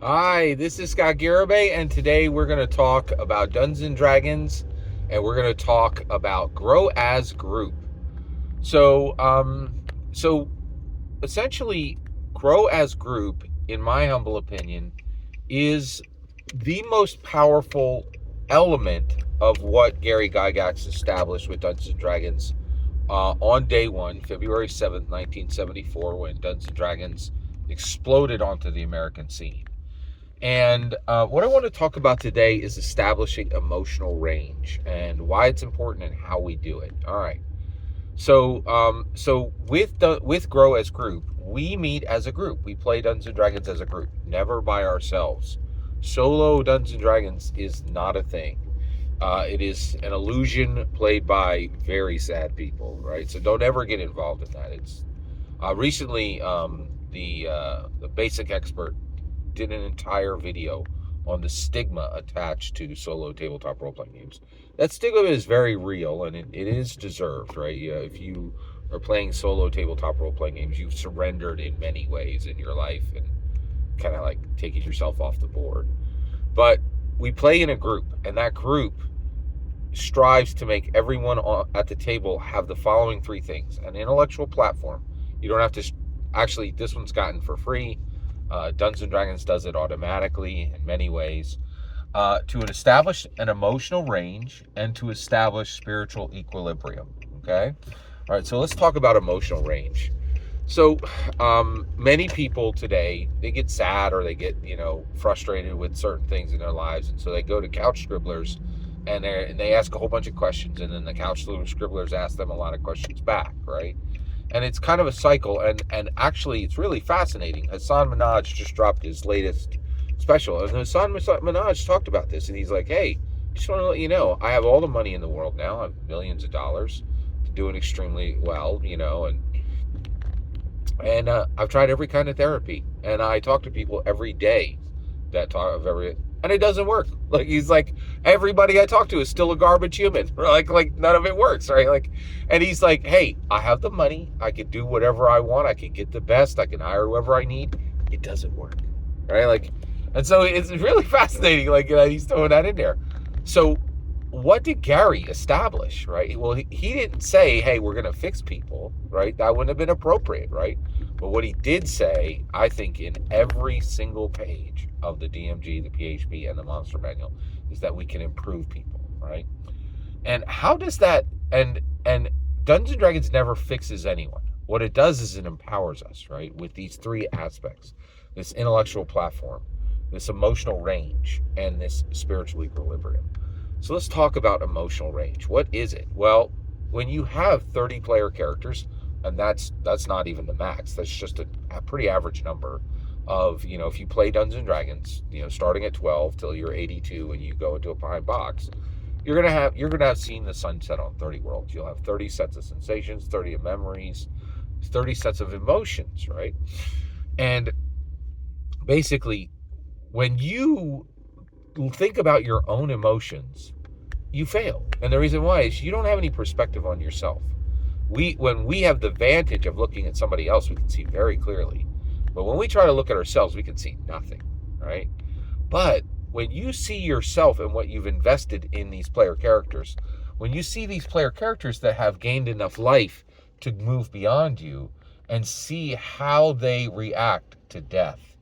Hi, this is Scott Garibay, and today we're going to talk about Dungeons and Dragons, and we're going to talk about Grow as Group. So, so essentially, Grow as Group, in my humble opinion, is the most powerful element of what Gary Gygax established with Dungeons and Dragons on day one, February 7th, 1974, when Dungeons and Dragons exploded onto the American scene. And what I want to talk about today is establishing emotional range and why it's important and how we do it. All right. So with Grow as Group, we meet as a group. We play Dungeons and Dragons as a group, never by ourselves. Solo Dungeons and Dragons is not a thing. It is an illusion played by very sad people, right? So don't ever get involved in that. It's recently the basic expert did an entire video on the stigma attached to solo tabletop role-playing games. That stigma is very real, and it is deserved, right? Yeah, if you are playing solo tabletop role-playing games, you've surrendered in many ways in your life and kind of like taking yourself off the board. But we play in a group, and that group strives to make everyone at the table have the following three things: an intellectual platform. You don't have to, actually, this one's gotten for free. Dungeons & Dragons does it automatically in many ways. To establish an emotional range and to establish spiritual equilibrium. Okay? All right, so let's talk about emotional range. So many people today, they get sad or they get, frustrated with certain things in their lives. And so they go to couch scribblers and they ask a whole bunch of questions. And then the couch scribblers ask them a lot of questions back, right? And it's kind of a cycle, and actually it's really fascinating. Hassan Minhaj just dropped his latest special, and Hassan Minhaj talked about this, and he's like, hey, just want to let you know, I have all the money in the world now. I have millions of dollars, doing extremely well, and I've tried every kind of therapy, and I talk to people every day and it doesn't work. Like, he's like, everybody I talk to is still a garbage human. Like none of it works, right? Like, and he's like, hey, I have the money, I can do whatever I want, I can get the best, I can hire whoever I need. It doesn't work, right? Like, and so it's really fascinating. Like, he's throwing that in there. So, what did Gary establish, right? Well, he didn't say, hey, we're going to fix people, right? That wouldn't have been appropriate, right? But what he did say, I think, in every single page of the DMG, the PHP, and the Monster Manual, is that we can improve people, right? And how does that, and Dungeons & Dragons never fixes anyone. What it does is it empowers us, right? With these three aspects: this intellectual platform, this emotional range, and this spiritual equilibrium. So let's talk about emotional range. What is it? Well, when you have 30 player characters, and that's not even the max, that's just a pretty average number of, if you play Dungeons and Dragons, starting at 12 till you're 82 and you go into a pine box, you're gonna have seen the sunset on 30 worlds. You'll have 30 sets of sensations, 30 of memories, 30 sets of emotions, right? And basically, when you think about your own emotions, you fail. And the reason why is you don't have any perspective on yourself. When we have the advantage of looking at somebody else, we can see very clearly. But when we try to look at ourselves, we can see nothing, right? But when you see yourself and what you've invested in these player characters, when you see these player characters that have gained enough life to move beyond you and see how they react to death,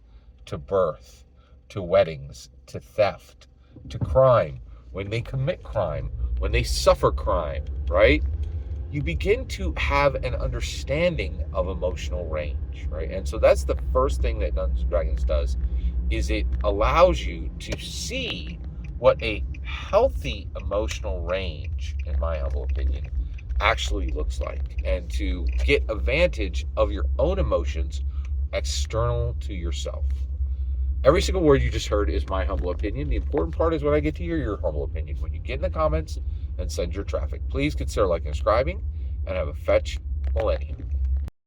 to birth, to weddings, to theft, to crime, when they commit crime, when they suffer crime, right? You begin to have an understanding of emotional range, right? And so that's the first thing that Dungeons & Dragons does, is it allows you to see what a healthy emotional range, in my humble opinion, actually looks like, and to get advantage of your own emotions external to yourself. Every single word you just heard is my humble opinion. The important part is when I get to hear your humble opinion. When you get in the comments and send your traffic, please consider liking and subscribing, and have a fetch millennium.